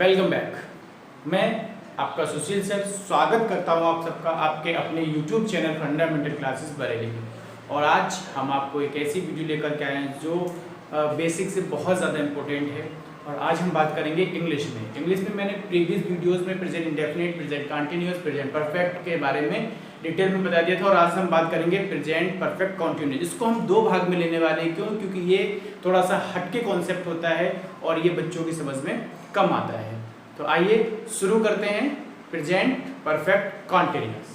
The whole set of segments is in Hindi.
Welcome back. मैं आपका सुशील सर स्वागत करता हूं आप सबका आपके अपने YouTube channel fundamental classes Bareilly में। और आज हम आपको एक ऐसी वीडियो लेकर के आए हैं जो बेसिक से बहुत ज़्यादा इम्पोर्टेंट है। और आज हम बात करेंगे इंग्लिश में मैंने प्रीवियस वीडियोस में present indefinite, present continuous, present perfect के बारे में डिटेल में बता दिया था। और आज हम बात करेंगे प्रेजेंट परफेक्ट कंटिन्यूअस। इसको हम दो भाग में लेने वाले हैं। क्योंकि ये थोड़ा सा हटके कॉन्सेप्ट होता है और ये बच्चों की समझ में कम आता है। तो आइए शुरू करते हैं। Present perfect continuous.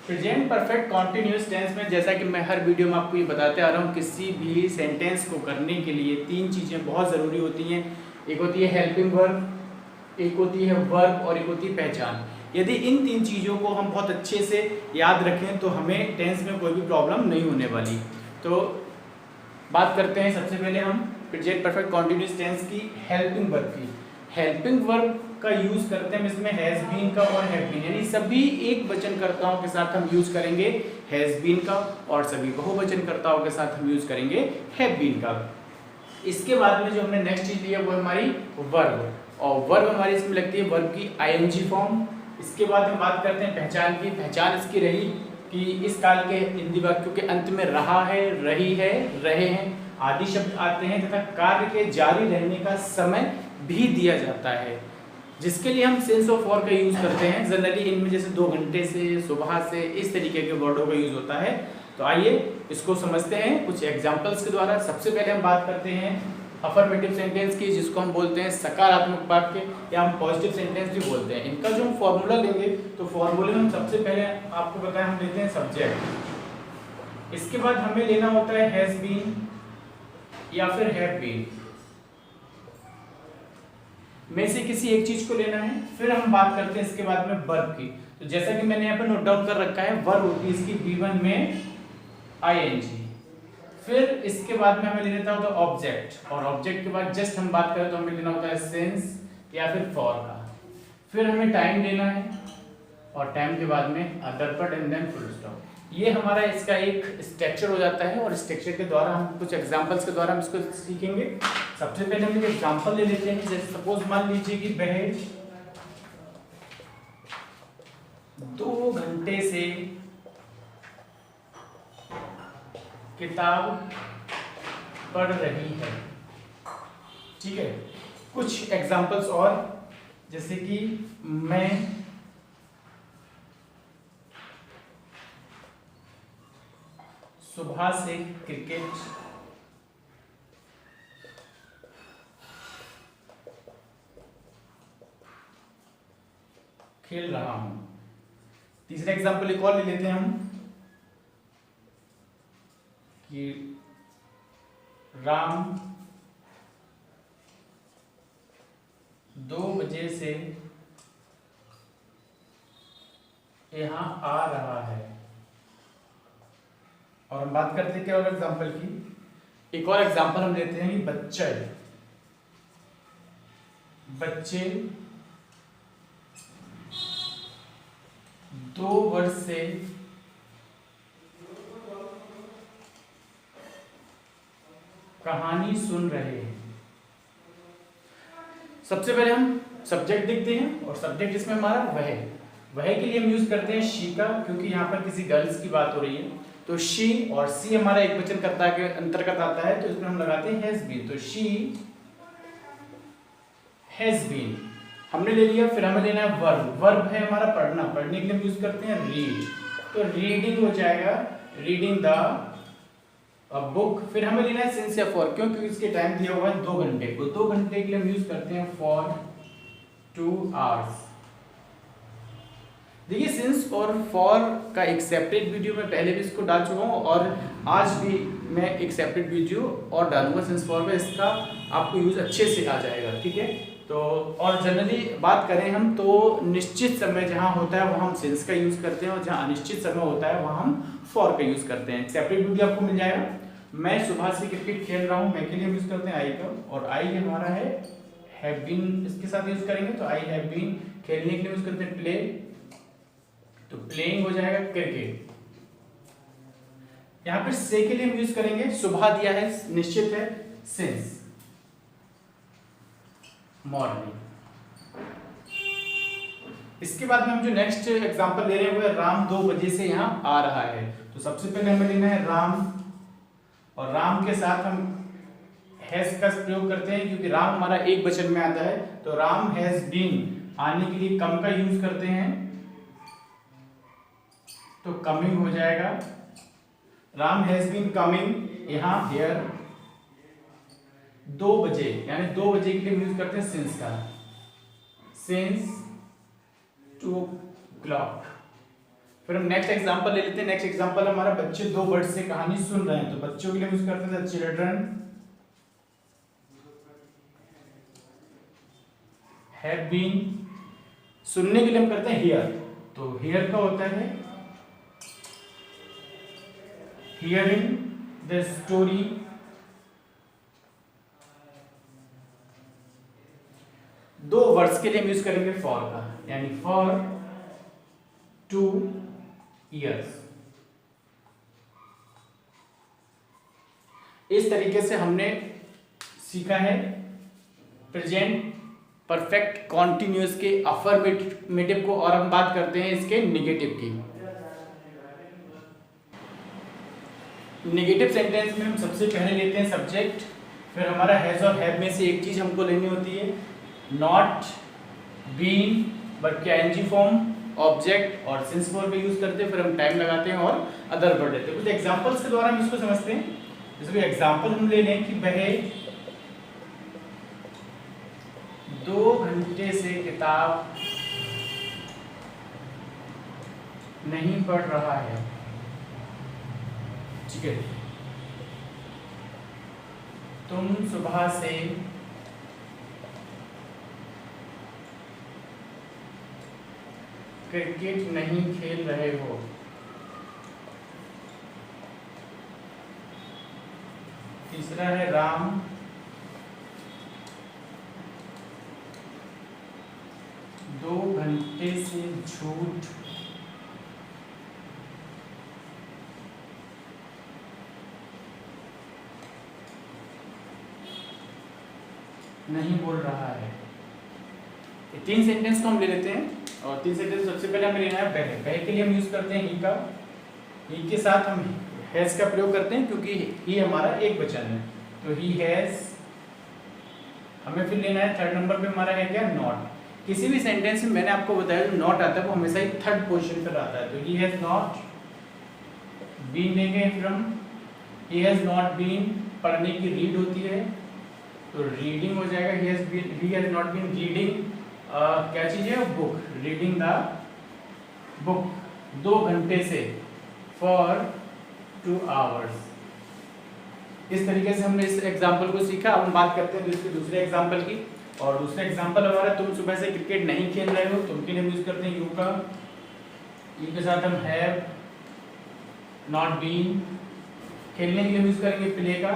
Present perfect continuous tense में जैसा कि मैं हर वीडियो में आपको ये बताते आ रहा हूँ, किसी भी सेंटेंस को करने के लिए तीन चीज़ें बहुत ज़रूरी होती हैं। एक होती है हेल्पिंग वर्ब, एक होती है वर्ब और एक होती है पहचान। यदि इन तीन चीज़ों को हम बहुत अच्छे से याद रखें तो हमें टेंस में कोई भी प्रॉब्लम नहीं होने वाली। तो बात करते हैं सबसे पहले हम प्रेजेंट परफेक्ट कॉन्टिन्यूअस टेंस की हेल्पिंग वर्ब की। हेल्पिंग वर्ब का यूज करते हैं इसमें हैज बीन का और हैव बीन, यानी सभी एक वचनकर्ताओं के साथ हम यूज करेंगे हैज बीन का और सभी बहुवचनकर्ताओं के साथ हम यूज करेंगे हैव बीन का। इसके बाद में जो हमने नेक्स्ट चीज लिया वो हमारी वर्ब, और वर्ब हमारी इसमें लगती है वर्ब की आईएनजी फॉर्म। इसके बाद हम बात करते हैं पहचान की। पहचान इसकी रही कि इस काल के हिंदी वाक्यों के अंत में रहा है, रही है, रहे हैं आदि शब्द आते हैं तथा कार्य के जारी रहने का समय भी दिया जाता है, जिसके लिए हम सेंस ऑफ और का यूज करते हैं। जनरली इनमें जैसे 2 घंटे से, सुबह से, इस तरीके के वर्डों का यूज होता है। तो आइए इसको समझते हैं कुछ एग्जांपल्स के द्वारा। सबसे पहले हम बात करते हैं अफर्मेटिव सेंटेंस की, जिसको हम बोलते हैं सकारात्मक वाक्य या हम पॉजिटिव सेंटेंस भी बोलते हैं। इनका जो हम फॉर्मूला लेंगे तो फॉर्मूले में हम सबसे पहले आपको बताएं हम लेते हैं सब्जेक्ट। इसके बाद हमें लेना होता है हैज बीन या फिर हैव बीन में से किसी एक चीज को लेना है। फिर हम बात करते हैं इसके बाद में वर्ब की। तो जैसा कि मैंने यहाँ पर नोट डाउन कर रखा है, वर्ब होती है इसकी V1 में आईएनजी। फिर इसके बाद में हमें ले लेना होता है ऑब्जेक्ट, और ऑब्जेक्ट के बाद जस्ट हम बात करें तो हमें लेना होता है सिंस या फिर फॉर का। फिर हमें टाइम लेना है और टाइम के बाद में अदर पर एंड देन फुल स्टॉप। ये हमारा इसका एक स्ट्रक्चर हो जाता है और स्ट्रक्चर के द्वारा हम कुछ एग्जांपल्स के द्वारा हम इसको सीखेंगे। सबसे पहले हम एक एग्जांपल ले लेते हैं। जैसे सपोज मान लीजिए कि वह 2 घंटे से किताब पढ़ रही है। ठीक है, कुछ एग्जांपल्स और, जैसे कि मैं सुबह से क्रिकेट खेल रहा हूं। तीसरा एग्जांपल एक और ले लेते हैं हम कि राम 2 बजे से यहां आ रहा है। और हम बात करते हैं क्या और एग्जांपल की। एक और एग्जांपल हम लेते हैं कि बच्चे 2 वर्ष से कहानी सुन रहे हैं। सबसे पहले हम सब्जेक्ट देखते हैं, और सब्जेक्ट इसमें हमारा वह के लिए हम यूज करते हैं शी का, क्योंकि यहाँ पर किसी गर्ल्स की बात हो रही है। तो शी और सी हमारा एक वचनकर्ता के अंतर्गत आता है, तो इसमें हम लगाते हैं हैज बीन। तो शी हैज बीन हमने ले लिया। फिर हमें लेना है वर्ब। वर्ब है हमारा पढ़ना, पढ़ने के लिए हम यूज करते हैं रीड। तो रीडिंग हो जाएगा रीडिंग द बुक। फिर हमें लेना है सिंस या फॉर, क्योंकि इसके टाइम दिया हुआ है 2 घंटे को। 2 घंटे के लिए हम यूज करते हैं फॉर 2 आवर्स। देखिए सिंस और फॉर का एक सेपरेट वीडियो मैं पहले भी इसको डाल चुका हूँ, और आज भी मैं एक सेपरेट वीडियो और डालूंगा सिंस फॉर में। इसका आपको यूज अच्छे से आ जाएगा। ठीक है, तो और जनरली बात करें हम तो निश्चित समय जहाँ होता है वहाँ हम सिंस का यूज करते हैं, और जहाँ अनिश्चित समय होता है वहाँ हम फॉर का यूज करते हैं। सेपरेट वीडियो आपको मिल जाएगा। मैं सुबह से क्रिकेट खेल रहा हूँ, मैं के लिए यूज करते हैं आई का, और आई हमारा है हैव बीन इसके साथ यूज करेंगे। तो आई हैव बीन खेलने के लिए यूज करते हैं प्ले, तो प्लेइंग हो जाएगा क्रिकेट। यहाँ पर से के लिए हम यूज करेंगे, सुबह दिया है निश्चित है, सिंस मॉर्निंग। इसके बाद में हम जो नेक्स्ट एग्जांपल ले रहे हैं वो है राम 2 बजे से यहाँ आ रहा है। तो सबसे पहले हमें लेना है राम, और राम के साथ हम हैज का प्रयोग करते हैं क्योंकि राम हमारा एक वचन में आता है। तो राम हैज बीन आने के लिए कम का यूज करते हैं, तो कमिंग हो जाएगा। राम हैज बीन कमिंग यहाँ हियर 2 बजे, यानी 2 बजे के लिए यूज करते हैं सिंस का, सिंस 2 o'clock। फिर हम नेक्स्ट एग्जांपल ले लेते हैं। नेक्स्ट एग्जांपल हमारा बच्चे 2 बर्ड से कहानी सुन रहे हैं, तो बच्चों के लिए यूज करते हैं चिल्ड्रन हैव बीन। सुनने के लिए हम करते हैं हियर, तो हियर का होता है हियरिंग द स्टोरी। दो वर्ड्स के लिए हम यूज करेंगे फॉर का, यानी फॉर 2 years। इस तरीके से हमने सीखा है प्रेजेंट परफेक्ट कॉन्टिन्यूअस के अफर्मेटिव को, और हम बात करते हैं इसके नेगेटिव की। नेगेटिव सेंटेंस में हम सबसे पहले लेते हैं सब्जेक्ट, फिर हमारा हैज और हैव में से एक चीज हमको लेनी होती है, नॉट, बीन, बट के आईएनजी फॉर्म, ऑब्जेक्ट और सिंस फॉर्म पे यूज करते हैं। फिर हम टाइम लगाते हैं और अदर वर्ड लेते हैं। कुछ एग्जांपल्स के द्वारा हम इसको समझते हैं। जैसे एग्जांपल हम ले लें कि वह 2 घंटे से किताब नहीं पढ़ रहा है, ठीक है। तुम सुबह से क्रिकेट नहीं खेल रहे हो। तीसरा है राम 2 घंटे से झूठ नहीं बोल रहा है। ये 3 सेंटेंस को हम ले लेते हैं, और 3 सेंटेंस सबसे पहले हमें लेना है वह। वह के लिए हम यूज करते हैं ही का, ही के साथ हम हैज का प्रयोग करते हैं क्योंकि ही हमारा एक वचन है, तो ही हैज। हमें फिर लेना है थर्ड नंबर पे हमारा है क्या, नॉट। किसी भी सेंटेंस में मैंने आपको बताया जो नॉट आता है वो हमेशा ही थर्ड पोजीशन पर आता है, तो ही हैज नॉट बीन लेंगे। फिर हम ही हैज नॉट बीन पढ़ने की रीड होती है, तो रीडिंग हो जाएगा। He has not been reading क्या चीज है, बुक, रीडिंग द बुक 2 घंटे से, फॉर 2 hours। इस तरीके से हमने इस एग्जाम्पल को सीखा। अब हम बात करते हैं दूसरे एग्जाम्पल की, और दूसरा एग्जाम्पल हमारा तुम सुबह से क्रिकेट नहीं खेल रहे हो। तुम के लिए यूज करते हैं यू का, यू के साथ हम हैव नॉट बीन। खेलने के लिए यूज करेंगे प्ले का,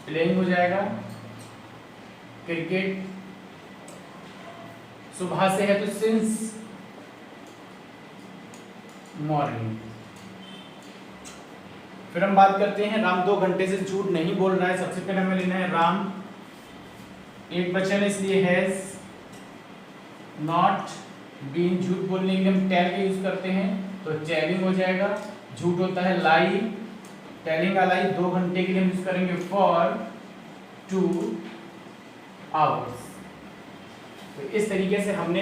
प्लेइंग हो जाएगा। क्रिकेट सुबह से है तो सिंस मॉर्निंग। फिर हम बात करते हैं राम 2 घंटे से झूठ नहीं बोल रहा है। सबसे पहले हमें लेना है राम, एक वचन है इसलिए हैज नॉट बीन। झूठ बोलने के लिए हम टेल का यूज करते हैं, तो टेलिंग हो जाएगा। झूठ होता है लाई, टेलिंग का लाई 2 घंटे के लिए हम यूज करेंगे फॉर 2 hours। तो इस तरीके से हमने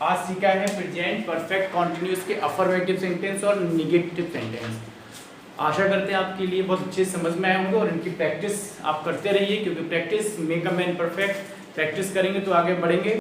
आज सीखा है प्रेजेंट परफेक्ट कॉन्टिन्यूअस के अफर्मेटिव सेंटेंस और नेगेटिव सेंटेंस। आशा करते हैं आपके लिए बहुत अच्छे समझ में आए होंगे, और इनकी प्रैक्टिस आप करते रहिए क्योंकि practice make a man perfect. Practice करेंगे तो आगे बढ़ेंगे।